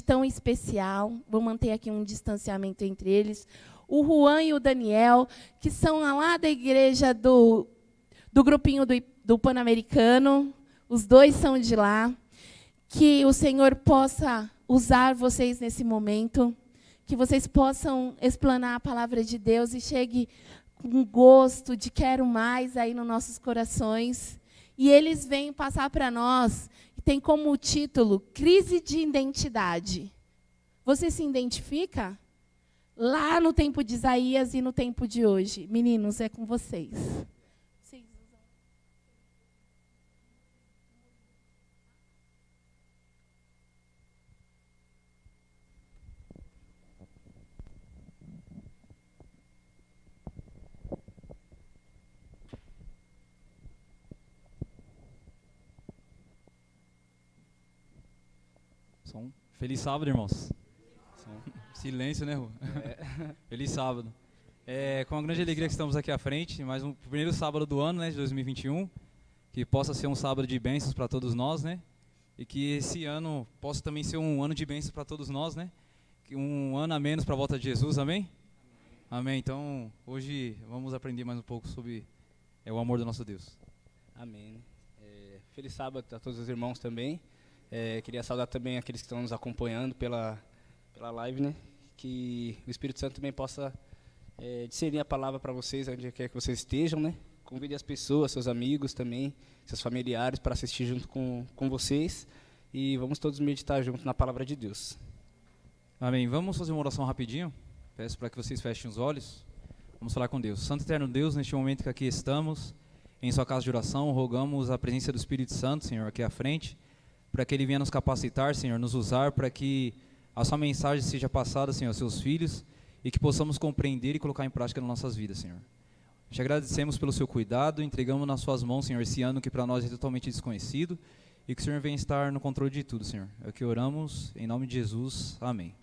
gente tão especial. Vou manter aqui um distanciamento entre eles. O Juan e o Daniel, que são lá da igreja do grupinho do Pan-Americano. Os dois são de lá. Que o Senhor possa usar vocês nesse momento. Que vocês possam explanar a palavra de Deus e chegue com gosto de quero mais aí nos nossos corações. E eles vêm passar para nós, tem como título, Crise de Identidade. Você se identifica? Lá no tempo de Isaías e no tempo de hoje. Meninos, é com vocês. Feliz sábado, irmãos. Silêncio, né, Rô? Feliz sábado. Com uma grande alegria que estamos aqui à frente, mais um primeiro sábado do ano, né, de 2021, que possa ser um sábado de bênçãos para todos nós, né? E que esse ano possa também ser um ano de bênçãos para todos nós, né? Um ano a menos para a volta de Jesus, amém? Amém. Então, hoje vamos aprender mais um pouco sobre o amor do nosso Deus. Amém. Feliz sábado a todos os irmãos também. Queria saudar também aqueles que estão nos acompanhando pela live, né? Que o Espírito Santo também possa discernir a palavra para vocês, onde quer que vocês estejam, né? Convide as pessoas, seus amigos também, seus familiares, para assistir junto com vocês. E vamos todos meditar junto na palavra de Deus. Amém. Vamos fazer uma oração rapidinho. Peço para que vocês fechem os olhos. Vamos falar com Deus. Santo Eterno Deus, neste momento que aqui estamos, em sua casa de oração, rogamos a presença do Espírito Santo, Senhor, aqui à frente, para que Ele venha nos capacitar, Senhor, nos usar, para que a sua mensagem seja passada, Senhor, aos seus filhos, e que possamos compreender e colocar em prática nas nossas vidas, Senhor. Te agradecemos pelo seu cuidado, entregamos nas suas mãos, Senhor, esse ano que para nós é totalmente desconhecido, e que o Senhor venha estar no controle de tudo, Senhor. É o que oramos, em nome de Jesus, amém.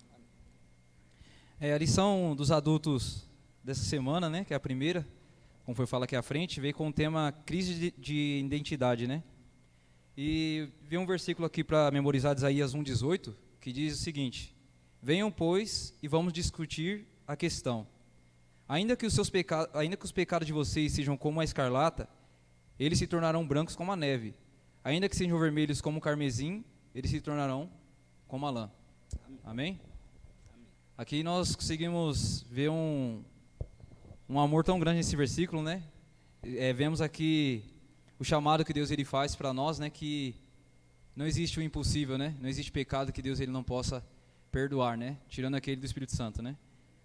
A lição dos adultos dessa semana, né, que é a primeira, como foi falado aqui à frente, veio com o tema crise de identidade, né? E veio um versículo aqui para memorizar de Isaías 1,18, que diz o seguinte: venham, pois, e vamos discutir a questão. Ainda que os pecados de vocês sejam como a escarlata, eles se tornarão brancos como a neve. Ainda que sejam vermelhos como o carmesim, eles se tornarão como a lã. Amém? Aqui nós conseguimos ver um amor tão grande nesse versículo, né? Vemos aqui o chamado que Deus ele faz para nós, né, que não existe o impossível, né? Não existe pecado que Deus ele não possa perdoar, né? Tirando aquele do Espírito Santo, né?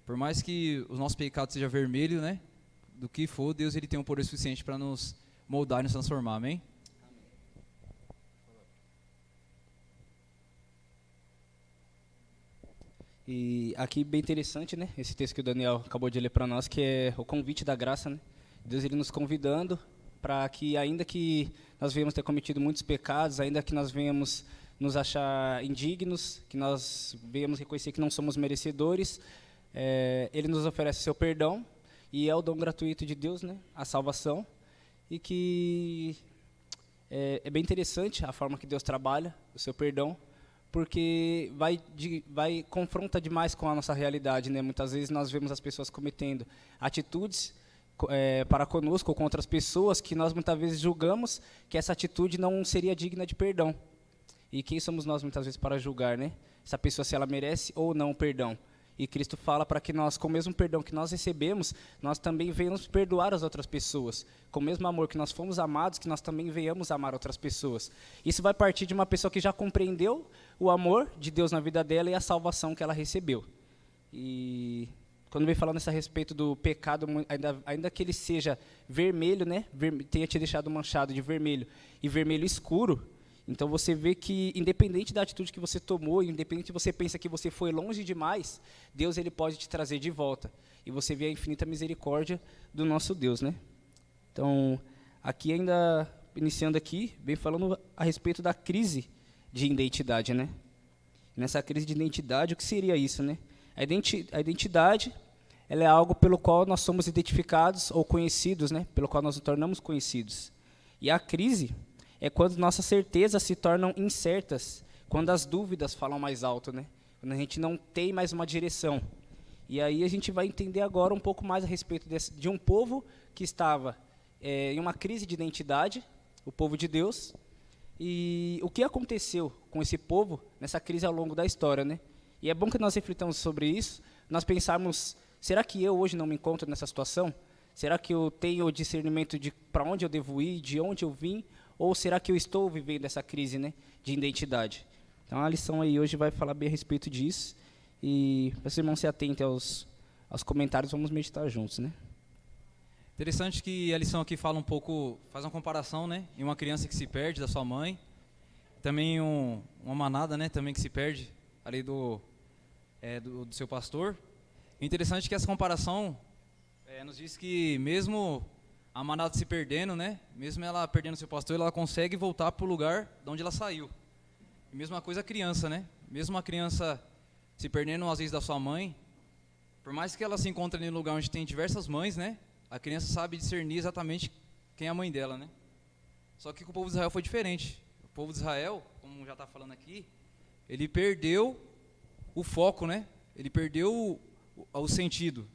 Por mais que os nossos pecados sejam vermelhos, né? Do que for, Deus ele tem um poder suficiente para nos moldar e nos transformar, amém? E aqui bem interessante, né? Esse texto que o Daniel acabou de ler para nós, que é o convite da graça, né? Deus ele nos convidando para que, ainda que nós venhamos ter cometido muitos pecados, ainda que nós venhamos nos achar indignos, que nós venhamos reconhecer que não somos merecedores, Ele nos oferece o seu perdão, e é o dom gratuito de Deus, né, a salvação, e que é bem interessante a forma que Deus trabalha o seu perdão, porque confronta demais com a nossa realidade, né? Muitas vezes nós vemos as pessoas cometendo atitudes para conosco ou com outras pessoas que nós muitas vezes julgamos que essa atitude não seria digna de perdão. E quem somos nós muitas vezes para julgar, né? Essa pessoa, se ela merece ou não o perdão. E Cristo fala para que nós, com o mesmo perdão que nós recebemos, nós também venhamos perdoar as outras pessoas. Com o mesmo amor que nós fomos amados, que nós também venhamos amar outras pessoas. Isso vai partir de uma pessoa que já compreendeu o amor de Deus na vida dela e a salvação que ela recebeu. E quando vem falando a respeito do pecado, ainda que ele seja vermelho, né, tenha te deixado manchado de vermelho e vermelho escuro, então você vê que, independente da atitude que você tomou, independente de você pensa que você foi longe demais, Deus ele pode te trazer de volta. E você vê a infinita misericórdia do nosso Deus, né? Então, aqui ainda, iniciando aqui, vem falando a respeito da crise de identidade, né? Nessa crise de identidade, o que seria isso, né? A identidade, ela é algo pelo qual nós somos identificados ou conhecidos, né? Pelo qual nós nos tornamos conhecidos. E a crise é quando nossas certezas se tornam incertas, quando as dúvidas falam mais alto, né? quando a gente não tem mais uma direção. E aí a gente vai entender agora um pouco mais a respeito de um povo que estava em uma crise de identidade, o povo de Deus, e o que aconteceu com esse povo nessa crise ao longo da história, né? E é bom que nós reflitamos sobre isso, nós pensarmos, será que eu hoje não me encontro nessa situação? Será que eu tenho o discernimento de para onde eu devo ir, de onde eu vim? Ou será que eu estou vivendo essa crise, né, de identidade? Então a lição aí hoje vai falar bem a respeito disso. E para os irmãos se atentem aos comentários, vamos meditar juntos, né? Interessante que a lição aqui fala um pouco, faz uma comparação, né, em uma criança que se perde da sua mãe, também uma manada, né, também que se perde ali do seu pastor. Interessante que essa comparação nos diz que mesmo a manada se perdendo, né, mesmo ela perdendo seu pastor, ela consegue voltar para o lugar de onde ela saiu. E mesma coisa a criança, né, mesmo a criança se perdendo às vezes da sua mãe, por mais que ela se encontre em um lugar onde tem diversas mães, né, a criança sabe discernir exatamente quem é a mãe dela, né. Só que com o povo de Israel foi diferente. O povo de Israel, como já está falando aqui, ele perdeu o foco, né, ele perdeu o sentido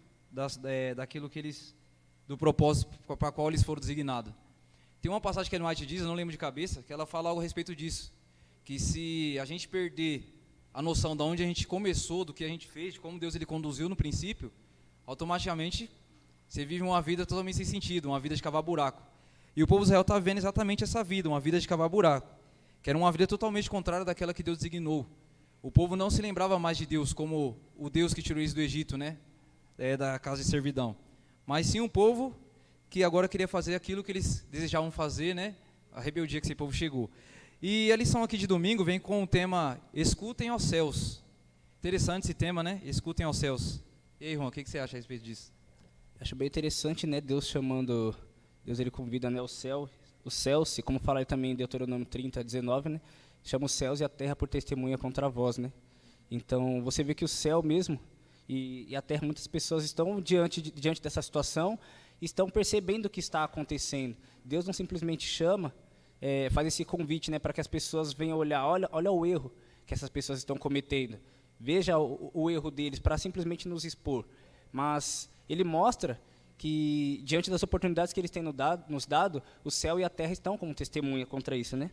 daquilo que eles, do propósito para qual eles foram designados. Tem uma passagem que a White diz, eu não lembro de cabeça, que ela fala algo a respeito disso, que se a gente perder a noção de onde a gente começou, do que a gente fez, de como Deus ele conduziu no princípio, automaticamente você vive uma vida totalmente sem sentido, uma vida de cavar buraco. E o povo de Israel está vivendo exatamente essa vida, uma vida de cavar buraco, que era uma vida totalmente contrária daquela que Deus designou. O povo não se lembrava mais de Deus como o Deus que tirou eles do Egito, né, da casa de servidão, mas sim um povo que agora queria fazer aquilo que eles desejavam fazer, né, a rebeldia que esse povo chegou. E a lição aqui de domingo vem com o tema Escutem aos céus. Interessante esse tema, né? Escutem aos céus. E aí, Juan, o que você acha a respeito disso? Acho bem interessante, né? Deus ele convida, né, os céus, e como fala aí também em Deuteronômio 30, 19, né? Chama os céus e a terra por testemunha contra vós, né? Então, você vê que o céu mesmo e a terra, muitas pessoas estão diante dessa situação, estão percebendo o que está acontecendo. Deus não simplesmente chama, faz esse convite, né, para que as pessoas venham olhar, olha o erro que essas pessoas estão cometendo, veja o erro deles, para simplesmente nos expor. Mas ele mostra que, diante das oportunidades que eles têm nos dado, o céu e a terra estão como testemunha contra isso, né?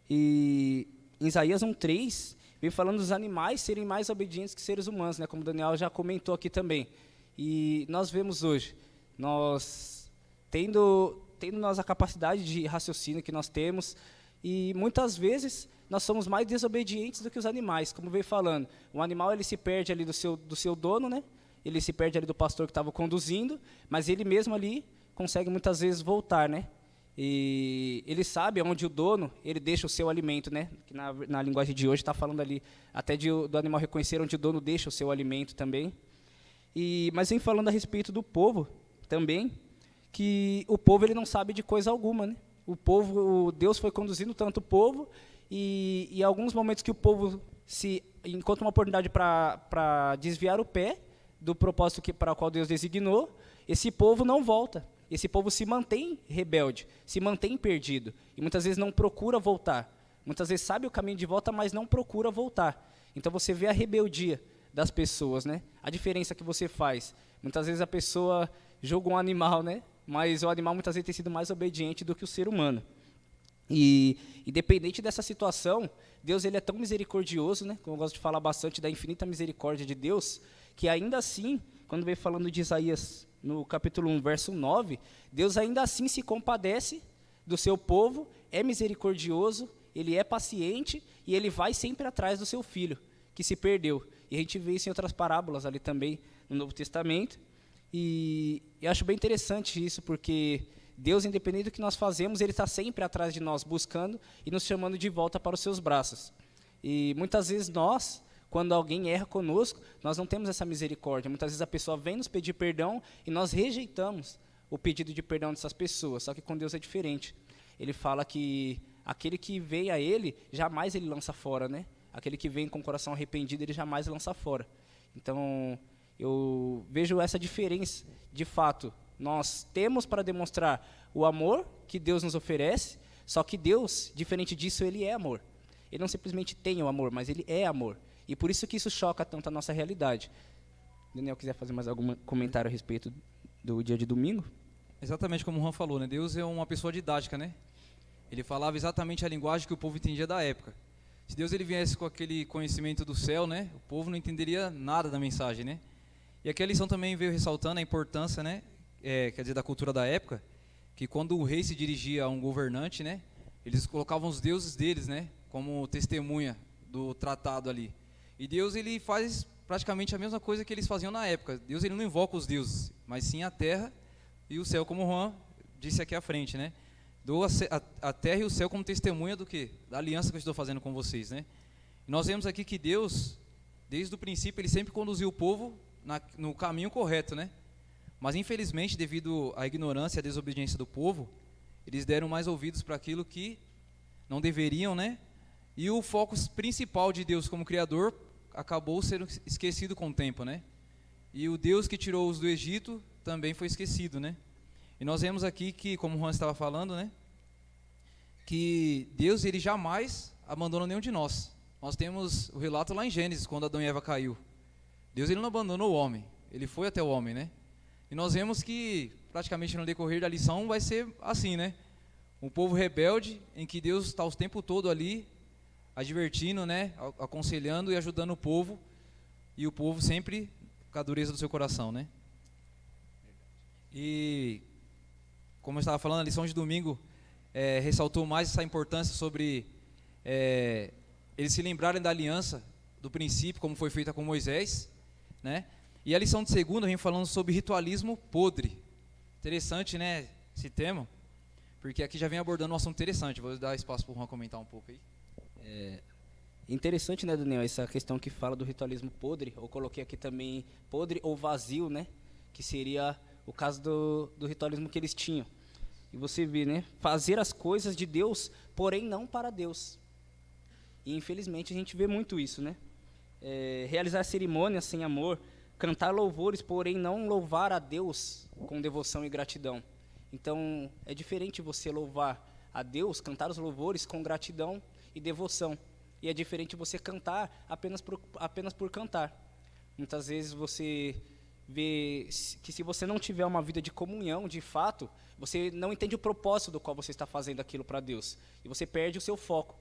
E em Isaías 1:3, vem falando dos animais serem mais obedientes que seres humanos, né, como o Daniel já comentou aqui também. E nós vemos hoje, nós tendo nós a capacidade de raciocínio que nós temos, e muitas vezes nós somos mais desobedientes do que os animais, como veio falando. O animal ele se perde ali do seu dono, né? Ele se perde ali do pastor que estava conduzindo, mas ele mesmo ali consegue muitas vezes voltar, né? E ele sabe onde o dono ele deixa o seu alimento, né? Que na linguagem de hoje está falando ali até do animal reconhecer onde o dono deixa o seu alimento também. Mas vem falando a respeito do povo também, que o povo ele não sabe de coisa alguma, né? Deus foi conduzindo tanto o povo, e em alguns momentos que o povo se encontra uma oportunidade para desviar o pé do propósito para o qual Deus designou, esse povo não volta, esse povo se mantém rebelde, se mantém perdido, e muitas vezes não procura voltar, muitas vezes sabe o caminho de volta, mas não procura voltar. Então você vê a rebeldia das pessoas, né? A diferença que você faz, muitas vezes a pessoa julga um animal, né? Mas o animal muitas vezes tem sido mais obediente do que o ser humano. E independente dessa situação, Deus ele é tão misericordioso, né? Como eu gosto de falar bastante da infinita misericórdia de Deus, que ainda assim, quando vem falando de Isaías, no capítulo 1, verso 9, Deus ainda assim se compadece do seu povo, é misericordioso, ele é paciente, e ele vai sempre atrás do seu filho, que se perdeu. E a gente vê isso em outras parábolas ali também, no Novo Testamento. E eu acho bem interessante isso, porque Deus, independente do que nós fazemos, ele está sempre atrás de nós, buscando e nos chamando de volta para os seus braços. E muitas vezes nós, quando alguém erra conosco, nós não temos essa misericórdia. Muitas vezes a pessoa vem nos pedir perdão e nós rejeitamos o pedido de perdão dessas pessoas. Só que com Deus é diferente. Ele fala que aquele que vem a ele, jamais ele lança fora, né? Aquele que vem com o coração arrependido, ele jamais lança fora. Então, eu vejo essa diferença. De fato, nós temos para demonstrar o amor que Deus nos oferece, só que Deus, diferente disso, ele é amor. Ele não simplesmente tem o amor, mas ele é amor. E por isso que isso choca tanto a nossa realidade. Daniel, quiser fazer mais algum comentário a respeito do dia de domingo? Exatamente como o Juan falou, né? Deus é uma pessoa didática, né? Ele falava exatamente a linguagem que o povo entendia da época. Se Deus ele viesse com aquele conhecimento do céu, né? O povo não entenderia nada da mensagem, né? E aqui a lição também veio ressaltando a importância, né? Quer dizer, da cultura da época, que quando o rei se dirigia a um governante, né? Eles colocavam os deuses deles, né? Como testemunha do tratado ali. E Deus ele faz praticamente a mesma coisa que eles faziam na época. Deus ele não invoca os deuses, mas sim a terra e o céu, como o Juan disse aqui à frente, né? Dou a terra e o céu como testemunha do quê? Da aliança que eu estou fazendo com vocês, né? E nós vemos aqui que Deus, desde o princípio, ele sempre conduziu o povo no caminho correto, né? Mas infelizmente, devido à ignorância e à desobediência do povo, eles deram mais ouvidos para aquilo que não deveriam, né? E o foco principal de Deus como Criador acabou sendo esquecido com o tempo, né? E o Deus que tirou-os do Egito também foi esquecido, né? E nós vemos aqui que, como o Juan estava falando, né? Que Deus, ele jamais abandona nenhum de nós. Nós temos o relato lá em Gênesis, quando Adão e Eva caiu. Deus, ele não abandonou o homem, ele foi até o homem, né? E nós vemos que, praticamente no decorrer da lição, vai ser assim, né? Um povo rebelde, em que Deus está o tempo todo ali, advertindo, né? Aconselhando e ajudando o povo, e o povo sempre com a dureza do seu coração, né? E, como eu estava falando, a lição de domingo ressaltou mais essa importância sobre eles se lembrarem da aliança, do princípio, como foi feita com Moisés, né? E a lição de segunda vem falando sobre ritualismo podre. Interessante, né, esse tema, porque aqui já vem abordando um assunto interessante. Vou dar espaço para o Juan comentar um pouco aí. Interessante, né, Daniel, essa questão que fala do ritualismo podre. Eu coloquei aqui também podre ou vazio, né, que seria o caso do ritualismo que eles tinham. E você vê, né, fazer as coisas de Deus, porém não para Deus. E infelizmente a gente vê muito isso, né? Realizar cerimônias sem amor, cantar louvores, porém não louvar a Deus com devoção e gratidão. Então, é diferente você louvar a Deus, cantar os louvores com gratidão e devoção. E é diferente você cantar apenas por cantar. Muitas vezes você vê que se você não tiver uma vida de comunhão, de fato, você não entende o propósito do qual você está fazendo aquilo para Deus. E você perde o seu foco.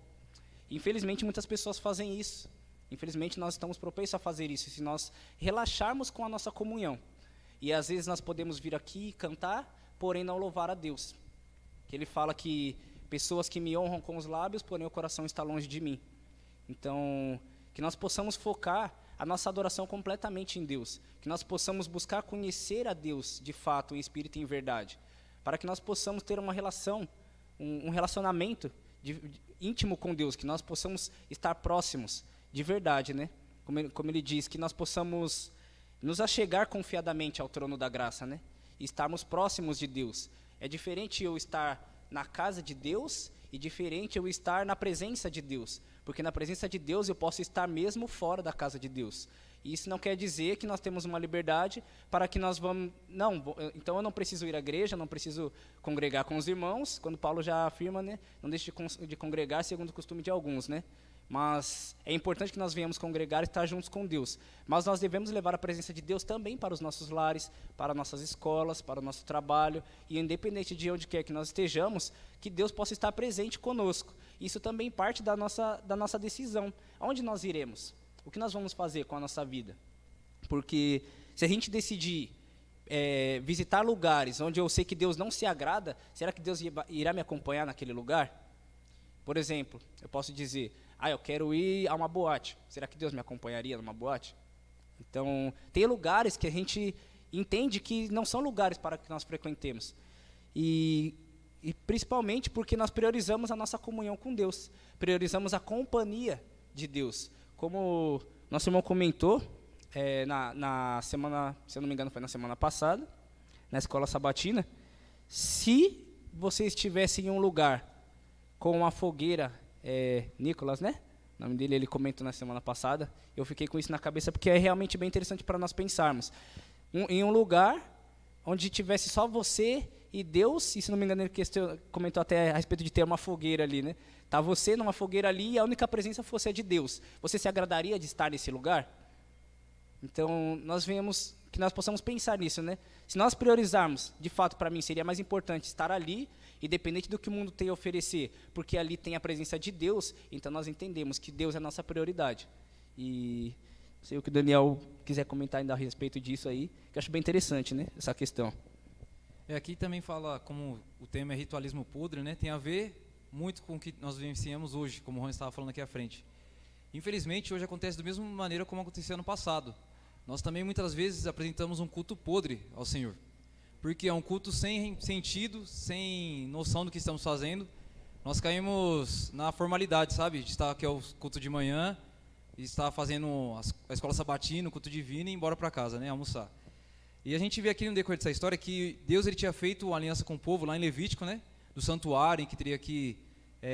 Infelizmente, muitas pessoas fazem isso. Infelizmente, nós estamos propensos a fazer isso, se nós relaxarmos com a nossa comunhão. E às vezes nós podemos vir aqui cantar, porém não louvar a Deus. Que ele fala que pessoas que me honram com os lábios, porém o coração está longe de mim. Então, que nós possamos focar a nossa adoração completamente em Deus. Que nós possamos buscar conhecer a Deus de fato, em espírito e em verdade. Para que nós possamos ter uma relação, um relacionamento íntimo com Deus. Que nós possamos estar próximos de verdade, né? Como ele diz, que nós possamos nos achegar confiadamente ao trono da graça, né? E estarmos próximos de Deus. É diferente eu estar na casa de Deus e diferente eu estar na presença de Deus. Porque na presença de Deus eu posso estar mesmo fora da casa de Deus. E isso não quer dizer que nós temos uma liberdade para que nós vamos... Não, então eu não preciso ir à igreja, não preciso congregar com os irmãos, quando Paulo já afirma, né? Não deixe de congregar segundo o costume de alguns, né? Mas é importante que nós venhamos congregar e estar juntos com Deus. Mas nós devemos levar a presença de Deus também para os nossos lares, para nossas escolas, para o nosso trabalho. E independente de onde quer que nós estejamos, que Deus possa estar presente conosco. Isso também parte da nossa decisão. Aonde nós iremos? O que nós vamos fazer com a nossa vida? Porque se a gente decidir visitar lugares onde eu sei que Deus não se agrada, será que Deus irá me acompanhar naquele lugar? Por exemplo, eu posso dizer... eu quero ir a uma boate. Será que Deus me acompanharia numa boate? Então, tem lugares que a gente entende que não são lugares para que nós frequentemos. E principalmente porque nós priorizamos a nossa comunhão com Deus. Priorizamos a companhia de Deus. Como nosso irmão comentou, na semana, se eu não me engano, foi na semana passada, na escola sabatina, se você estivesse em um lugar com uma fogueira... Nicolas, né? O nome dele, ele comentou na semana passada. Eu fiquei com isso na cabeça porque é realmente bem interessante para nós pensarmos. Em um lugar onde tivesse só você e Deus, e se não me engano ele comentou até a respeito de ter uma fogueira ali, né? Tá você numa fogueira ali e a única presença fosse a de Deus. Você se agradaria de estar nesse lugar? Então, nós vemos que nós possamos pensar nisso, né? Se nós priorizarmos, de fato, para mim, seria mais importante estar ali, independente do que o mundo tem a oferecer, porque ali tem a presença de Deus, então nós entendemos que Deus é a nossa prioridade. E não sei o que o Daniel quiser comentar ainda a respeito disso aí, que eu acho bem interessante, né, essa questão. Aqui também fala, como o tema é ritualismo podre, né? Tem a ver muito com o que nós vivenciamos hoje, como o Ron estava falando aqui à frente. Infelizmente, hoje acontece da mesma maneira como aconteceu ano passado. Nós também muitas vezes apresentamos um culto podre ao Senhor, porque é um culto sem sentido, sem noção do que estamos fazendo. Nós caímos na formalidade, sabe? De estar aqui ao culto de manhã, e estar fazendo a escola sabatina, o culto divino e ir embora para casa, né? Almoçar. E a gente vê aqui no decorrer dessa história que Deus ele tinha feito uma aliança com o povo lá em Levítico, né? Do santuário, em que teria que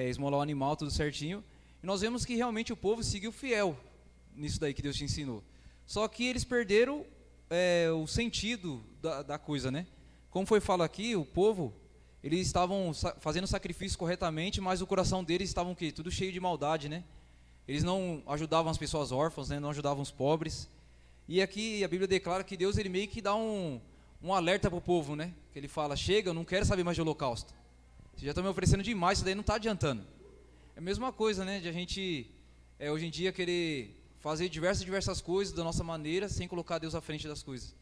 esmolar o animal, tudo certinho. E nós vemos que realmente o povo seguiu fiel nisso daí que Deus te ensinou. Só que eles perderam o sentido da coisa, né? Como foi falado aqui, o povo, eles estavam fazendo o sacrifício corretamente, mas o coração deles estava o quê? Tudo cheio de maldade, né? Eles não ajudavam as pessoas órfãs, né? Não ajudavam os pobres. E aqui a Bíblia declara que Deus ele meio que dá um alerta para o povo, né? Que ele fala, chega, eu não quero saber mais de holocausto. Vocês já estão me oferecendo demais, isso daí não está adiantando. É a mesma coisa, né? De a gente, hoje em dia, querer fazer diversas coisas da nossa maneira, sem colocar Deus à frente das coisas.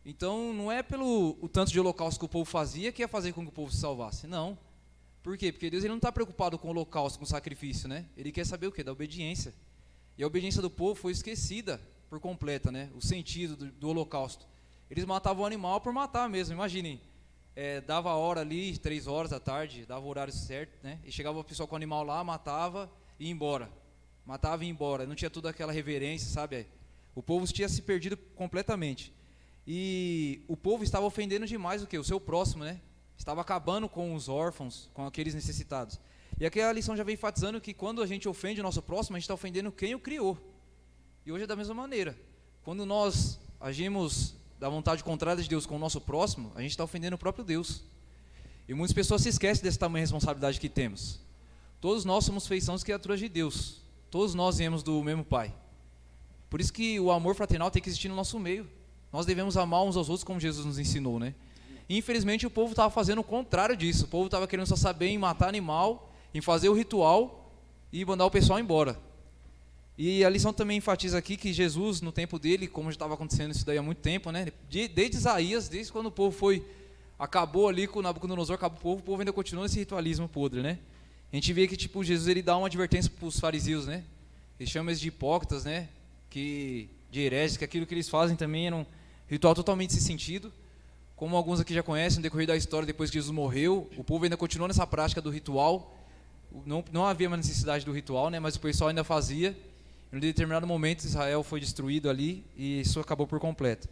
Então, não é pelo o tanto de holocausto que o povo fazia que ia fazer com que o povo se salvasse. Não. Por quê? Porque Deus ele não está preocupado com o holocausto, com o sacrifício, né? Ele quer saber o quê? Da obediência. E a obediência do povo foi esquecida por completa, né? O sentido do holocausto. Eles matavam o animal por matar mesmo, imaginem. Dava a hora ali, 3 horas da tarde, dava o horário certo, né? E chegava o pessoal com o animal lá, matava e ia embora. Matava e ia embora, não tinha toda aquela reverência, sabe? O povo tinha se perdido completamente. E o povo estava ofendendo demais o quê? O seu próximo, né? Estava acabando com os órfãos, com aqueles necessitados. E aqui a lição já vem enfatizando que quando a gente ofende o nosso próximo, a gente está ofendendo quem o criou. E hoje é da mesma maneira. Quando nós agimos da vontade contrária de Deus com o nosso próximo, a gente está ofendendo o próprio Deus. E muitas pessoas se esquecem desse tamanho de responsabilidade que temos. Todos nós somos feições criaturas de Deus. Todos nós viemos do mesmo Pai. Por isso que o amor fraternal tem que existir no nosso meio. Nós devemos amar uns aos outros como Jesus nos ensinou, né? E, infelizmente o povo estava fazendo o contrário disso. O povo estava querendo só saber em matar animal, em fazer o ritual e mandar o pessoal embora. E a lição também enfatiza aqui que Jesus, no tempo dele, como já estava acontecendo isso daí há muito tempo, né? Desde Isaías, desde quando o povo acabou ali com Nabucodonosor, acabou o povo ainda continua nesse ritualismo podre, né? A gente vê que tipo, Jesus ele dá uma advertência para os fariseus, né? Ele chama eles de hipócritas, né? De hereges, que aquilo que eles fazem também era um ritual totalmente sem sentido. Como alguns aqui já conhecem, no decorrer da história, depois que Jesus morreu, o povo ainda continuou nessa prática do ritual. Não havia uma necessidade do ritual, né? Mas o pessoal ainda fazia. Em um determinado momento, Israel foi destruído ali e isso acabou por completo.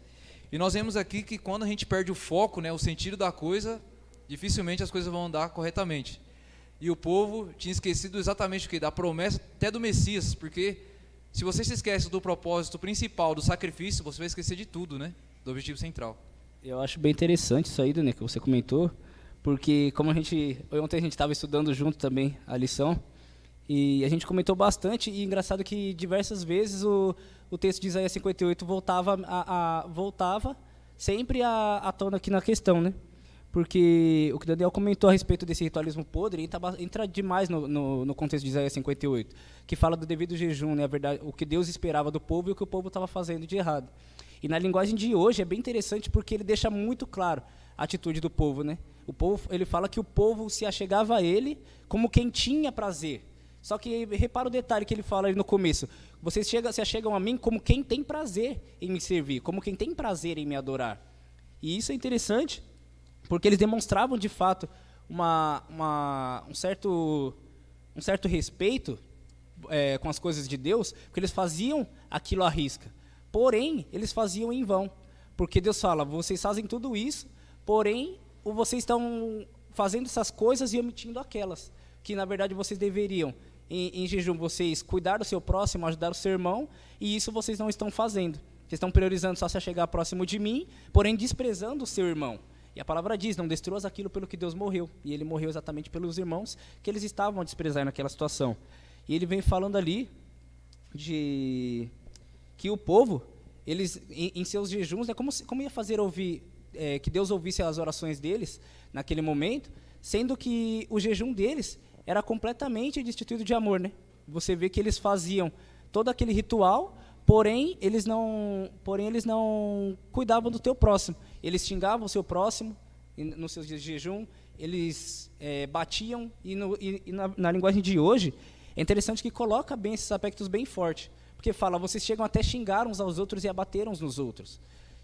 E nós vemos aqui que quando a gente perde o foco, né, o sentido da coisa, dificilmente as coisas vão andar corretamente. E o povo tinha esquecido exatamente o que? Da promessa até do Messias, porque se você se esquece do propósito principal do sacrifício, você vai esquecer de tudo, né? Do objetivo central. Eu acho bem interessante isso aí, Daniel, que você comentou, porque como ontem a gente estava estudando junto também a lição, e a gente comentou bastante, e engraçado que diversas vezes o texto de Isaías 58 voltava sempre à tona aqui na questão, né? Porque o que o Daniel comentou a respeito desse ritualismo podre entra demais no contexto de Isaías 58, que fala do devido jejum, né, a verdade, o que Deus esperava do povo e o que o povo estava fazendo de errado. E na linguagem de hoje é bem interessante porque ele deixa muito claro a atitude do povo, né? O povo, ele fala que o povo se achegava a ele como quem tinha prazer. Só que repara o detalhe que ele fala ali no começo. Vocês se achegam a mim como quem tem prazer em me servir, como quem tem prazer em me adorar. E isso é interessante, porque eles demonstravam de fato um certo respeito com as coisas de Deus, porque eles faziam aquilo à risca. Porém, eles faziam em vão, porque Deus fala, vocês fazem tudo isso, porém, vocês estão fazendo essas coisas e omitindo aquelas, que na verdade vocês deveriam, em jejum, vocês cuidar do seu próximo, ajudar o seu irmão, e isso vocês não estão fazendo. Vocês estão priorizando só se chegar próximo de mim, porém desprezando o seu irmão. E a palavra diz, não destruas aquilo pelo que Deus morreu. E ele morreu exatamente pelos irmãos que eles estavam a desprezar naquela situação. E ele vem falando ali de que o povo, eles em seus jejuns, como ia fazer que Deus ouvisse as orações deles naquele momento, sendo que o jejum deles era completamente destituído de amor, né? Você vê que eles faziam todo aquele ritual, porém eles não cuidavam do teu próximo. Eles xingavam o seu próximo nos seus dias de jejum, eles batiam, e na linguagem de hoje, é interessante que coloca bem esses aspectos bem forte, porque fala, vocês chegam até xingar uns aos outros e a bater uns nos outros.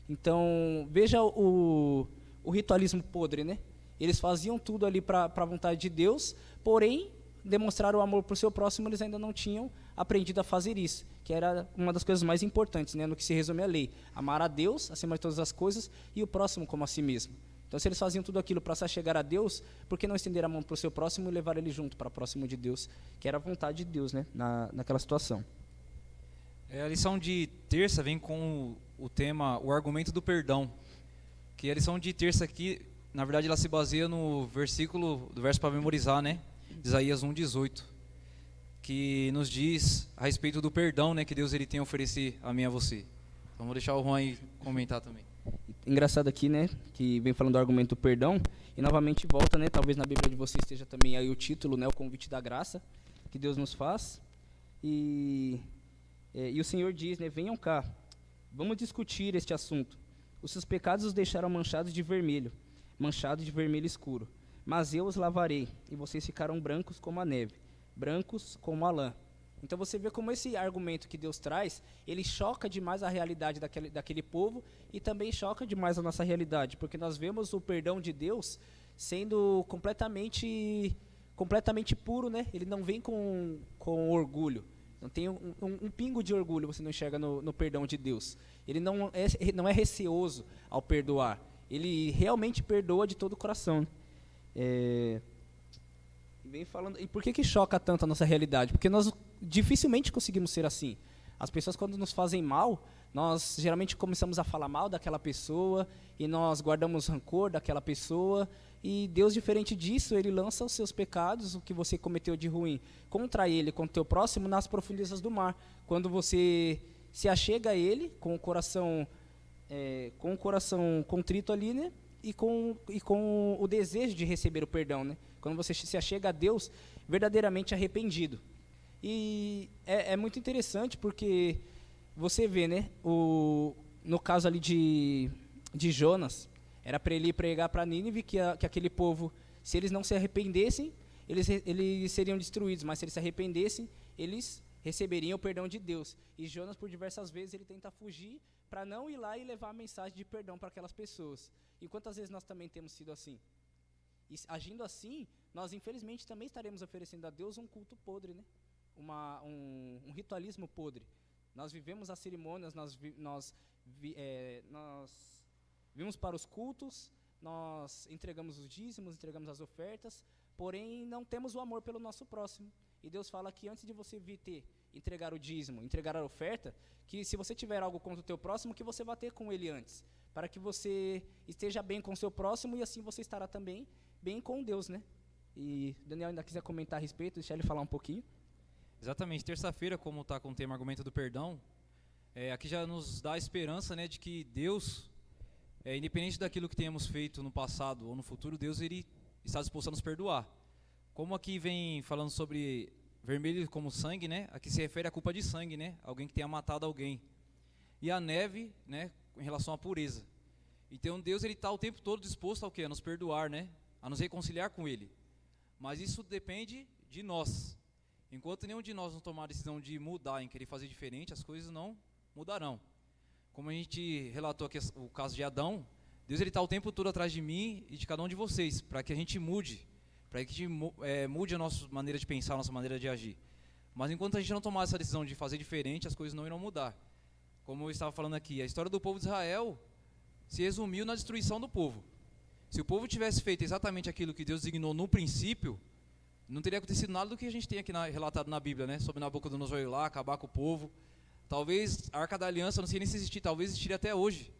Então, veja o ritualismo podre, né? Eles faziam tudo ali para a vontade de Deus, porém, demonstrar o amor para o seu próximo, eles ainda não tinham aprendido a fazer isso, que era uma das coisas mais importantes, né, no que se resume a lei. Amar a Deus, acima de todas as coisas, e o próximo como a si mesmo. Então, se eles faziam tudo aquilo para se chegar a Deus, por que não estender a mão para o seu próximo e levar ele junto para próximo de Deus, que era a vontade de Deus, né, naquela situação. A lição de terça vem com o tema, o argumento do perdão, que a lição de terça aqui, na verdade, ela se baseia no do verso para memorizar, né, Isaías 1:18, que nos diz a respeito do perdão, né, que Deus ele tem a oferecer a mim e a você. Então vou deixar o Juan aí comentar também. Engraçado aqui, né, que vem falando do argumento do perdão, e novamente volta, né, talvez na Bíblia de vocês esteja também aí o título, né, o convite da graça que Deus nos faz, e o Senhor diz, né, venham cá, vamos discutir este assunto. Os seus pecados os deixaram manchados de vermelho escuro, mas eu os lavarei, e vocês ficarão brancos como a neve, brancos como a lã. Então você vê como esse argumento que Deus traz, ele choca demais a realidade daquele povo e também choca demais a nossa realidade, porque nós vemos o perdão de Deus sendo completamente puro, né? Ele não vem com orgulho, não tem um pingo de orgulho, você não enxerga no perdão de Deus. Ele não é receoso ao perdoar, ele realmente perdoa de todo o coração. Vem falando, e por que choca tanto a nossa realidade? Porque nós dificilmente conseguimos ser assim. As pessoas, quando nos fazem mal, nós geralmente começamos a falar mal daquela pessoa e nós guardamos rancor daquela pessoa, e Deus, diferente disso, ele lança os seus pecados, o que você cometeu de ruim contra ele, contra o teu próximo, nas profundezas do mar. Quando você se achega a ele com o coração contrito ali, né? E com o desejo de receber o perdão, né? Quando você se achega a Deus verdadeiramente arrependido. E é muito interessante porque você vê, né, no caso ali de Jonas, era para ele ir pregar para Nínive que aquele povo, se eles não se arrependessem, eles seriam destruídos, mas se eles se arrependessem, eles receberiam o perdão de Deus. E Jonas, por diversas vezes, ele tenta fugir para não ir lá e levar a mensagem de perdão para aquelas pessoas. E quantas vezes nós também temos sido assim? E agindo assim, nós infelizmente também estaremos oferecendo a Deus um culto podre, né? Um ritualismo podre. Nós vivemos as cerimônias, nós vimos para os cultos, nós entregamos os dízimos, entregamos as ofertas, porém não temos o amor pelo nosso próximo. E Deus fala que antes de você entregar o dízimo, entregar a oferta, que se você tiver algo contra o teu próximo, que você vá ter com ele antes, para que você esteja bem com o seu próximo e assim você estará também bem com Deus, né? E Daniel ainda quiser comentar a respeito, deixa ele falar um pouquinho. Exatamente, terça-feira, como está com o tema argumento do perdão, aqui já nos dá a esperança, né, de que Deus, independente daquilo que tenhamos feito no passado ou no futuro, Deus ele está disposto a nos perdoar. Como aqui vem falando sobre vermelho como sangue, né, aqui se refere à culpa de sangue, né, alguém que tenha matado alguém. E a neve, né, em relação à pureza. Então Deus ele está o tempo todo disposto ao quê? A nos perdoar, né, a nos reconciliar com Ele. Mas isso depende de nós. Enquanto nenhum de nós não tomar a decisão de mudar, em querer fazer diferente, as coisas não mudarão. Como a gente relatou aqui o caso de Adão, Deus está o tempo todo atrás de mim e de cada um de vocês, para que a gente mude, para que a gente mude a nossa maneira de pensar, a nossa maneira de agir. Mas enquanto a gente não tomar essa decisão de fazer diferente, as coisas não irão mudar. Como eu estava falando aqui, a história do povo de Israel se resumiu na destruição do povo. Se o povo tivesse feito exatamente aquilo que Deus designou no princípio, não teria acontecido nada do que a gente tem aqui relatado na Bíblia, né? Sobre Nabucodonosor ir lá, acabar com o povo. Talvez a Arca da Aliança, não sei nem se existir, talvez existiria até hoje.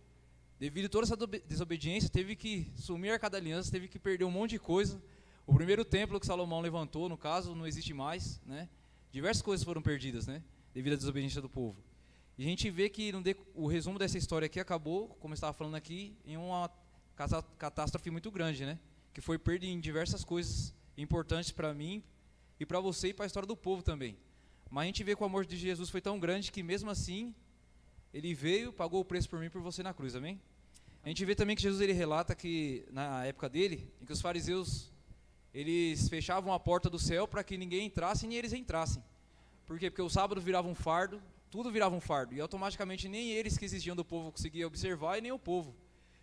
Devido a toda essa desobediência, teve que sumir a Arca da Aliança, teve que perder um monte de coisa. O primeiro templo que Salomão levantou, no caso, não existe mais, né? Diversas coisas foram perdidas, né? Devido à desobediência do povo. E a gente vê que o resumo dessa história aqui acabou, como eu estava falando aqui, em uma catástrofe muito grande, né? Que foi perda em diversas coisas importantes para mim e para você e para a história do povo também. Mas a gente vê que o amor de Jesus foi tão grande que mesmo assim, ele veio, pagou o preço por mim e por você na cruz, amém? A gente vê também que Jesus ele relata que na época dele, em que os fariseus eles fechavam a porta do céu para que ninguém entrasse nem eles entrassem. Por quê? Porque o sábado virava um fardo, tudo virava um fardo, e automaticamente nem eles que exigiam do povo conseguiam observar e nem o povo.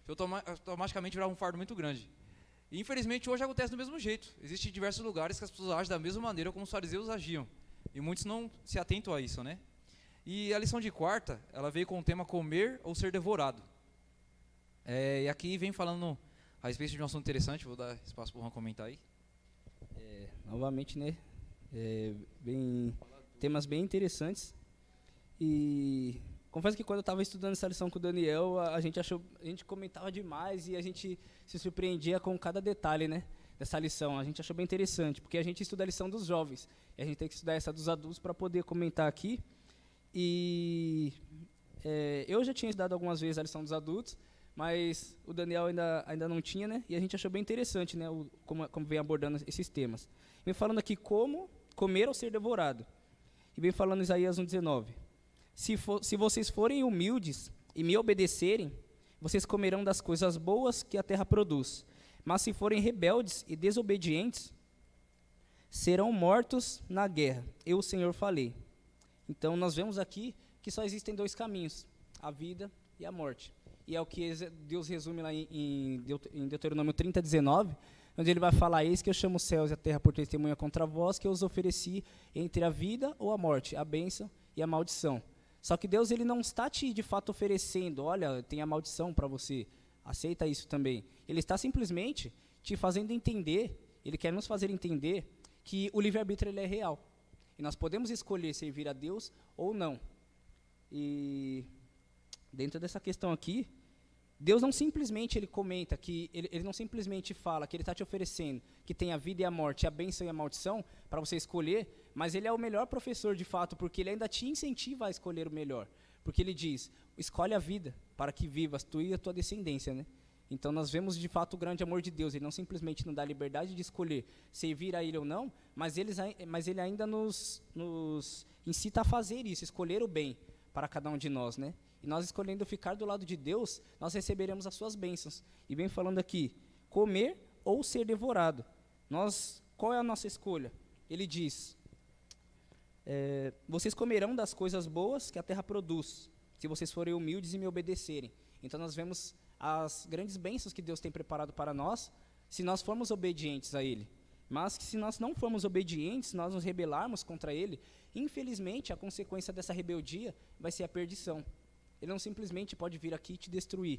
Automaticamente virava um fardo muito grande. E infelizmente hoje acontece do mesmo jeito. Existem diversos lugares que as pessoas agem da mesma maneira como os fariseus agiam. E muitos não se atentam a isso, né? E a lição de quarta, ela veio com o tema comer ou ser devorado. E aqui vem falando a respeito de um assunto interessante, vou dar espaço para o Juan comentar aí. Novamente, né? Temas bem interessantes. E confesso que quando eu estava estudando essa lição com o Daniel, a gente comentava demais e a gente se surpreendia com cada detalhe, né, dessa lição. A gente achou bem interessante, porque a gente estuda a lição dos jovens, e a gente tem que estudar essa dos adultos para poder comentar aqui. E eu já tinha estudado algumas vezes a lição dos adultos, mas o Daniel ainda não tinha, né? E a gente achou bem interessante, né, como vem abordando esses temas. Vem falando aqui como comer ou ser devorado. E vem falando Isaías 1,19. Se vocês forem humildes e me obedecerem, vocês comerão das coisas boas que a terra produz. Mas se forem rebeldes e desobedientes, serão mortos na guerra. Eu, o Senhor, falei. Então, nós vemos aqui que só existem dois caminhos, a vida e a morte. E é o que Deus resume lá em Deuteronômio 30:19, onde ele vai falar: eis que eu chamo os céus e a terra por testemunha contra vós, que eu os ofereci entre a vida ou a morte, a bênção e a maldição. Só que Deus ele não está te de fato oferecendo, olha, tem a maldição para você, aceita isso também. Ele está simplesmente te fazendo entender, ele quer nos fazer entender que o livre-arbítrio ele é real. E nós podemos escolher servir a Deus ou não. E dentro dessa questão aqui, Deus não simplesmente ele comenta que ele não simplesmente fala que ele está te oferecendo que tem a vida e a morte, a bênção e a maldição para você escolher, mas ele é o melhor professor de fato, porque ele ainda te incentiva a escolher o melhor, porque ele diz: escolhe a vida para que vivas tu e a tua descendência, né? Então nós vemos de fato o grande amor de Deus. Ele não simplesmente nos dá a liberdade de escolher servir a ele ou não, mas ele ainda nos incita a fazer isso, escolher o bem para cada um de nós, né? E nós escolhendo ficar do lado de Deus, nós receberemos as suas bênçãos. E vem falando aqui, comer ou ser devorado. Qual é a nossa escolha? Ele diz, vocês comerão das coisas boas que a terra produz, se vocês forem humildes e me obedecerem. Então nós vemos as grandes bênçãos que Deus tem preparado para nós, se nós formos obedientes a Ele. Mas que se nós não formos obedientes, nós nos rebelarmos contra Ele, infelizmente a consequência dessa rebeldia vai ser a perdição. Ele não simplesmente pode vir aqui e te destruir,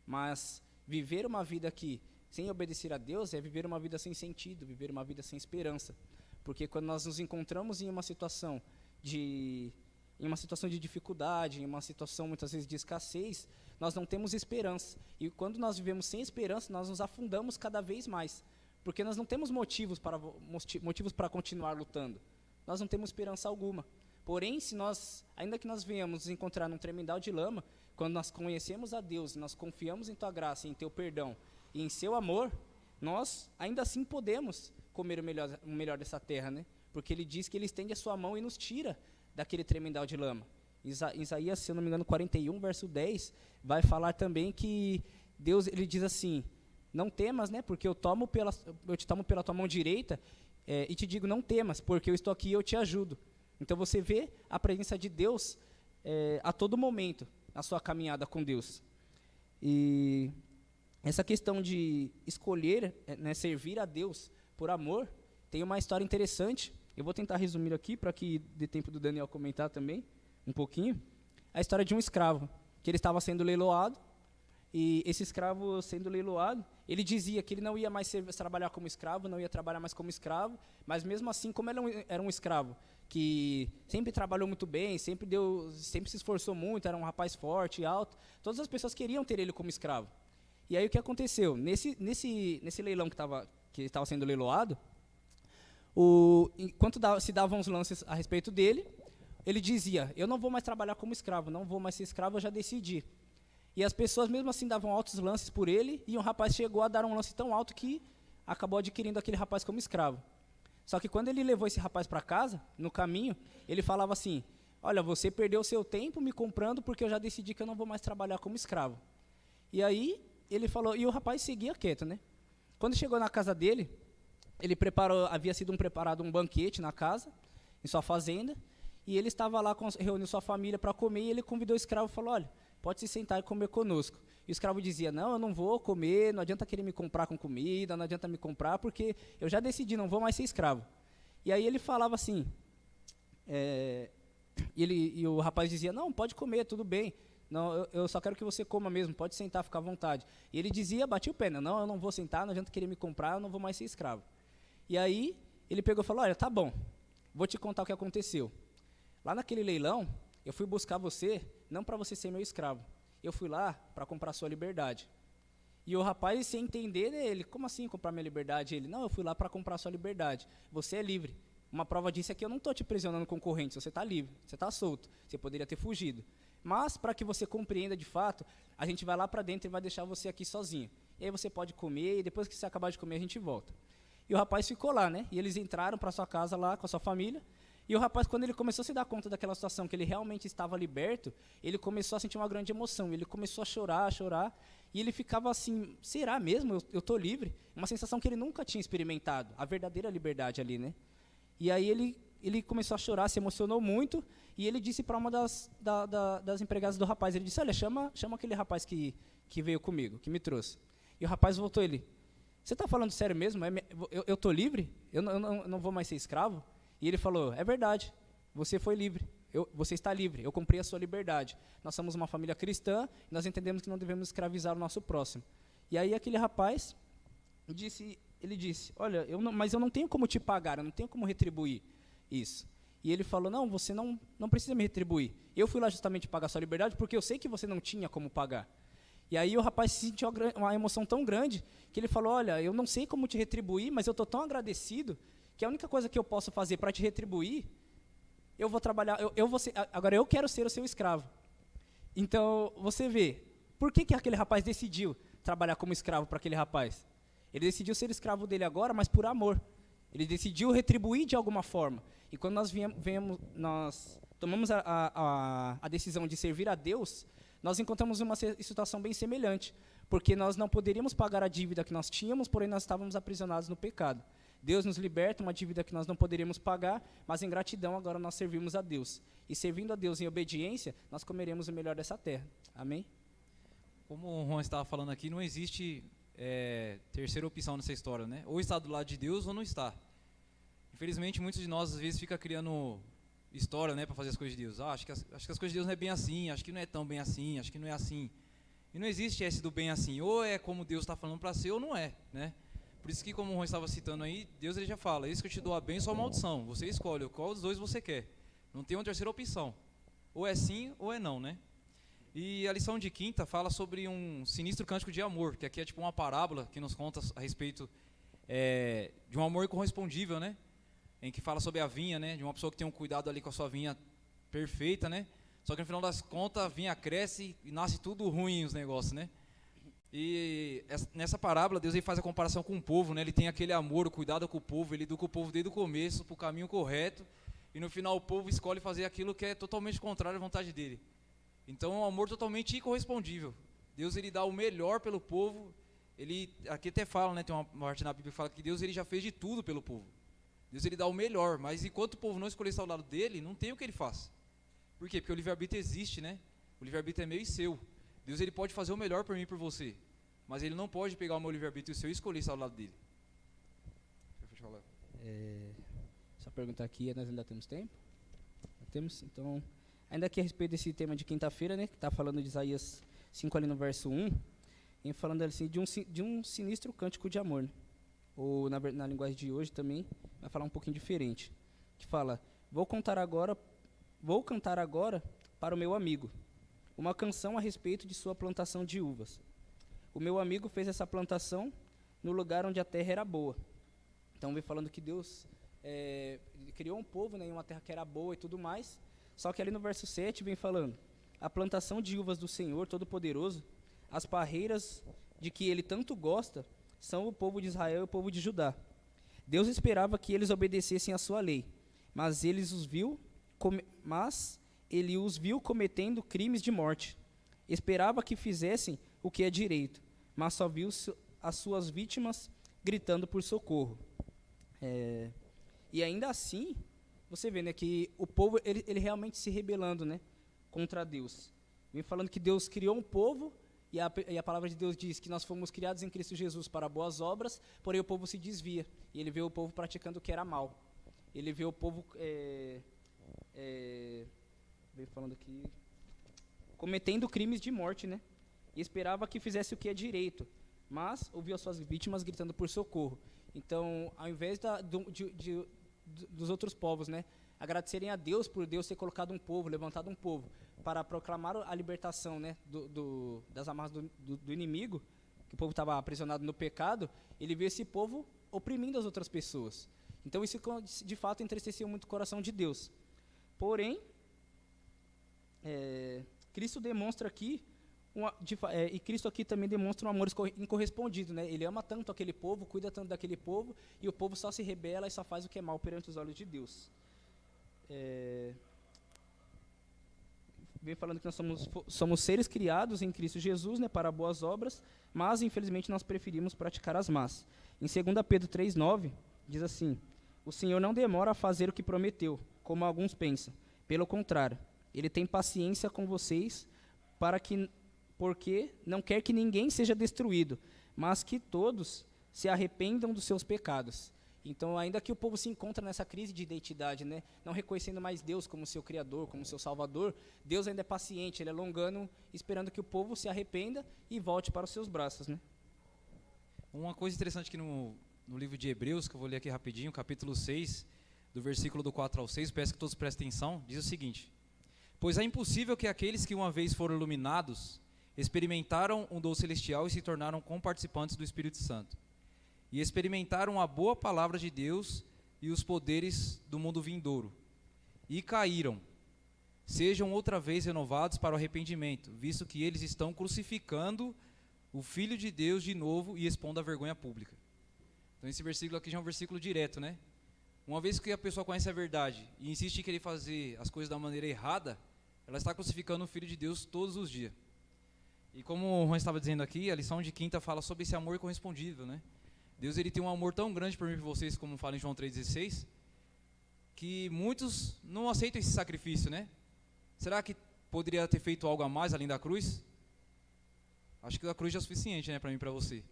mas viver uma vida aqui sem obedecer a Deus é viver uma vida sem sentido, viver uma vida sem esperança. Porque quando nós nos encontramos em uma situação de dificuldade, em uma situação muitas vezes de escassez, nós não temos esperança. E quando nós vivemos sem esperança, nós nos afundamos cada vez mais, porque nós não temos motivos para continuar lutando. Nós não temos esperança alguma. Porém, ainda que nós venhamos nos encontrar num tremendal de lama, quando nós conhecemos a Deus, nós confiamos em Tua graça, em Teu perdão e em Seu amor, nós ainda assim podemos comer o melhor dessa terra, né? Porque Ele diz que Ele estende a Sua mão e nos tira daquele tremendal de lama. Isaías, se eu não me engano, 41, verso 10, vai falar também que Deus, Ele diz assim: não temas, né? Porque eu te tomo pela tua mão direita e te digo, não temas, porque eu estou aqui e eu te ajudo. Então você vê a presença de Deus a todo momento na sua caminhada com Deus. E essa questão de escolher, né, servir a Deus por amor, tem uma história interessante. Eu vou tentar resumir aqui para que dê tempo do Daniel comentar também um pouquinho. A história de um escravo, que ele estava sendo leiloado E esse escravo sendo leiloado, ele dizia que ele não ia mais trabalhar como escravo, não ia trabalhar mais como escravo, mas mesmo assim, como ele era um escravo que sempre trabalhou muito bem, sempre se esforçou muito, era um rapaz forte e alto, todas as pessoas queriam ter ele como escravo. E aí o que aconteceu? Nesse leilão que estava sendo leiloado, enquanto se davam os lances a respeito dele, ele dizia, eu não vou mais trabalhar como escravo, não vou mais ser escravo, eu já decidi. E as pessoas mesmo assim davam altos lances por ele, e um rapaz chegou a dar um lance tão alto que acabou adquirindo aquele rapaz como escravo. Só que quando ele levou esse rapaz para casa, no caminho, ele falava assim, olha, você perdeu o seu tempo me comprando porque eu já decidi que eu não vou mais trabalhar como escravo. E aí, ele falou, e o rapaz seguia quieto, né? Quando chegou na casa dele, havia sido preparado um banquete na casa, em sua fazenda, e ele estava lá, reuniu sua família para comer, e ele convidou o escravo e falou, olha, pode se sentar e comer conosco. E o escravo dizia, não, eu não vou comer, não adianta querer me comprar com comida, não adianta me comprar, porque eu já decidi, não vou mais ser escravo. E aí ele falava assim, e o rapaz dizia, não, pode comer, tudo bem, não, eu só quero que você coma mesmo, pode sentar, fica à vontade. E ele dizia, batia o pé, não, eu não vou sentar, não adianta querer me comprar, eu não vou mais ser escravo. E aí ele pegou e falou, olha, tá bom, vou te contar o que aconteceu. Lá naquele leilão, eu fui buscar você, não para você ser meu escravo, eu fui lá para comprar sua liberdade. E o rapaz, sem entender, ele, como assim comprar minha liberdade? Ele, não, eu fui lá para comprar sua liberdade, você é livre. Uma prova disso é que eu não estou te aprisionando com correntes, você está livre, você está solto, você poderia ter fugido. Mas, para que você compreenda de fato, a gente vai lá para dentro e vai deixar você aqui sozinho. E aí você pode comer, e depois que você acabar de comer, a gente volta. E o rapaz ficou lá, né? E eles entraram para sua casa lá, com a sua família. E o rapaz, quando ele começou a se dar conta daquela situação, que ele realmente estava liberto, ele começou a sentir uma grande emoção. Ele começou a chorar, e ele ficava assim, será mesmo? Eu estou livre? Uma sensação que ele nunca tinha experimentado, a verdadeira liberdade ali, né? E aí ele começou a chorar, se emocionou muito, e ele disse para uma das empregadas do rapaz, ele disse, olha, chama aquele rapaz que veio comigo, que me trouxe. E o rapaz voltou, você está falando sério mesmo? Eu estou livre? Eu não vou mais ser escravo? E ele falou, é verdade, você foi livre, você está livre, eu cumpri a sua liberdade. Nós somos uma família cristã, e nós entendemos que não devemos escravizar o nosso próximo. E aí aquele rapaz ele disse, olha, mas eu não tenho como te pagar, eu não tenho como retribuir isso. E ele falou, não, você não precisa me retribuir. Eu fui lá justamente pagar a sua liberdade, porque eu sei que você não tinha como pagar. E aí o rapaz sentiu uma emoção tão grande, que ele falou, olha, eu não sei como te retribuir, mas eu estou tão agradecido, que a única coisa que eu posso fazer para te retribuir, eu vou trabalhar, agora eu quero ser o seu escravo. Então, você vê, por que aquele rapaz decidiu trabalhar como escravo para aquele rapaz? Ele decidiu ser escravo dele agora, mas por amor. Ele decidiu retribuir de alguma forma. E quando nós tomamos a decisão de servir a Deus, nós encontramos uma situação bem semelhante, porque nós não poderíamos pagar a dívida que nós tínhamos, porém nós estávamos aprisionados no pecado. Deus nos liberta, uma dívida que nós não poderíamos pagar, mas em gratidão agora nós servimos a Deus. E servindo a Deus em obediência, nós comeremos o melhor dessa terra. Amém? Como o Juan estava falando aqui, não existe terceira opção nessa história, né? Ou está do lado de Deus ou não está. Infelizmente, muitos de nós às vezes ficam criando história, né, para fazer as coisas de Deus. Acho que as coisas de Deus não é bem assim, acho que não é tão bem assim, acho que não é assim. E não existe esse do bem assim. Ou é como Deus está falando para ser ou não é, né? Por isso que, como o Juan estava citando aí, Deus ele já fala, isso que eu te dou a bênção ou a maldição. Você escolhe qual dos dois você quer. Não tem uma terceira opção. Ou é sim ou é não, né? E a lição de quinta fala sobre um sinistro cântico de amor, que aqui é tipo uma parábola que nos conta a respeito de um amor correspondível, né? Em que fala sobre a vinha, né? De uma pessoa que tem um cuidado ali com a sua vinha perfeita, né? Só que no final das contas a vinha cresce e nasce tudo ruim os negócios, né? E nessa parábola Deus ele faz a comparação com o povo, né? Ele tem aquele amor, o cuidado com o povo, ele educa o povo desde o começo para o caminho correto, e no final o povo escolhe fazer aquilo que é totalmente contrário à vontade dele. Então é um amor totalmente incorrespondível. Deus ele dá o melhor pelo povo. Ele aqui até fala, né? Tem uma parte na Bíblia que fala que Deus ele já fez de tudo pelo povo. Deus ele dá o melhor, mas enquanto o povo não escolher estar ao lado dele, não tem o que ele faça. Por quê? Porque o livre-arbítrio existe, né? O livre-arbítrio é meu e seu. Deus ele pode fazer o melhor por mim e por você, mas ele não pode pegar o meu livre-arbítrio e o seu e escolher estar ao lado dele. Só perguntar aqui, nós ainda temos tempo? Temos, então, ainda aqui a respeito desse tema de quinta-feira, né, que está falando de Isaías 5 ali no verso 1, vem falando assim de um sinistro cântico de amor, né? Ou na linguagem de hoje também vai falar um pouquinho diferente, que fala: vou cantar agora para o meu amigo uma canção a respeito de sua plantação de uvas. O meu amigo fez essa plantação no lugar onde a terra era boa. Então vem falando que Deus criou um povo, né, em uma terra que era boa e tudo mais. Só que ali no verso 7 vem falando: a plantação de uvas do Senhor Todo-Poderoso, as parreiras de que ele tanto gosta, são o povo de Israel e o povo de Judá. Deus esperava que eles obedecessem à sua lei, mas ele os viu cometendo crimes de morte. Esperava que fizessem o que é direito, mas só viu as suas vítimas gritando por socorro. E ainda assim, você vê, né, que o povo ele realmente se rebelando, né, contra Deus. Vem falando que Deus criou um povo, e a palavra de Deus diz que nós fomos criados em Cristo Jesus para boas obras, porém o povo se desvia, e ele vê o povo praticando o que era mal. Ele vê o povo, vem falando aqui, cometendo crimes de morte, né, e esperava que fizesse o que é direito, mas ouviu as suas vítimas gritando por socorro. Então, ao invés dos outros povos, né, agradecerem a Deus por Deus ter colocado um povo, levantado um povo, para proclamar a libertação, né, das amarras do inimigo, que o povo estava aprisionado no pecado, ele vê esse povo oprimindo as outras pessoas. Então isso de fato entristeceu muito o coração de Deus. Porém, Cristo demonstra aqui, e Cristo aqui também demonstra um amor incorrespondido, né? Ele ama tanto aquele povo, cuida tanto daquele povo, e o povo só se rebela e só faz o que é mal perante os olhos de Deus. Vem falando que nós somos seres criados em Cristo Jesus, né, para boas obras, mas infelizmente nós preferimos praticar as más. Em 2 Pedro 3,9, diz assim: o Senhor não demora a fazer o que prometeu, como alguns pensam. Pelo contrário, Ele tem paciência com vocês, porque não quer que ninguém seja destruído, mas que todos se arrependam dos seus pecados. Então, ainda que o povo se encontre nessa crise de identidade, né, não reconhecendo mais Deus como seu Criador, como seu Salvador, Deus ainda é paciente, Ele é longano, esperando que o povo se arrependa e volte para os seus braços, né? Uma coisa interessante aqui no livro de Hebreus, que eu vou ler aqui rapidinho, capítulo 6, do versículo do 4 ao 6, peço que todos prestem atenção, diz o seguinte: pois é impossível que aqueles que uma vez foram iluminados, experimentaram um dom celestial e se tornaram comparticipantes do Espírito Santo, e experimentaram a boa palavra de Deus e os poderes do mundo vindouro, e caíram, sejam outra vez renovados para o arrependimento, visto que eles estão crucificando o Filho de Deus de novo e expondo a vergonha pública. Então esse versículo aqui já é um versículo direto, né? Uma vez que a pessoa conhece a verdade e insiste em querer fazer as coisas da maneira errada, ela está crucificando o Filho de Deus todos os dias. E como o Juan estava dizendo aqui, a lição de quinta fala sobre esse amor correspondível, né? Deus, ele tem um amor tão grande por mim e por vocês, como fala em João 3,16, que muitos não aceitam esse sacrifício, né? Será que poderia ter feito algo a mais além da cruz? Acho que a cruz já é suficiente, né, para mim e para você.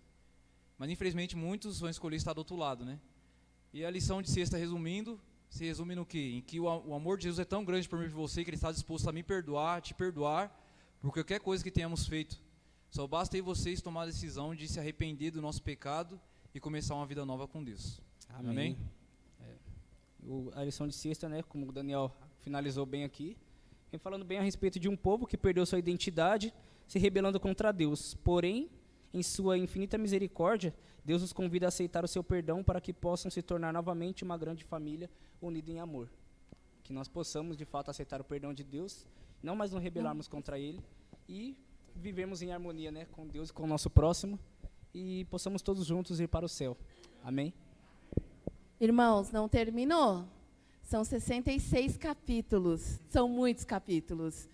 Mas infelizmente muitos vão escolher estar do outro lado, né? E a lição de sexta, resumindo, se resume no quê? Em que o amor de Jesus é tão grande por mim e por você, que Ele está disposto a me perdoar, te perdoar, por qualquer coisa que tenhamos feito. Só basta aí vocês tomar a decisão de se arrepender do nosso pecado e começar uma vida nova com Deus. Amém? A lição de sexta, né, como o Daniel finalizou bem aqui, vem falando bem a respeito de um povo que perdeu sua identidade, se rebelando contra Deus. Porém, em sua infinita misericórdia, Deus os convida a aceitar o seu perdão para que possam se tornar novamente uma grande família unida em amor. Que nós possamos, de fato, aceitar o perdão de Deus, não mais nos rebelarmos contra Ele e vivemos em harmonia, né, com Deus e com o nosso próximo, e possamos todos juntos ir para o céu. Amém? Irmãos, não terminou? São 66 capítulos, são muitos capítulos.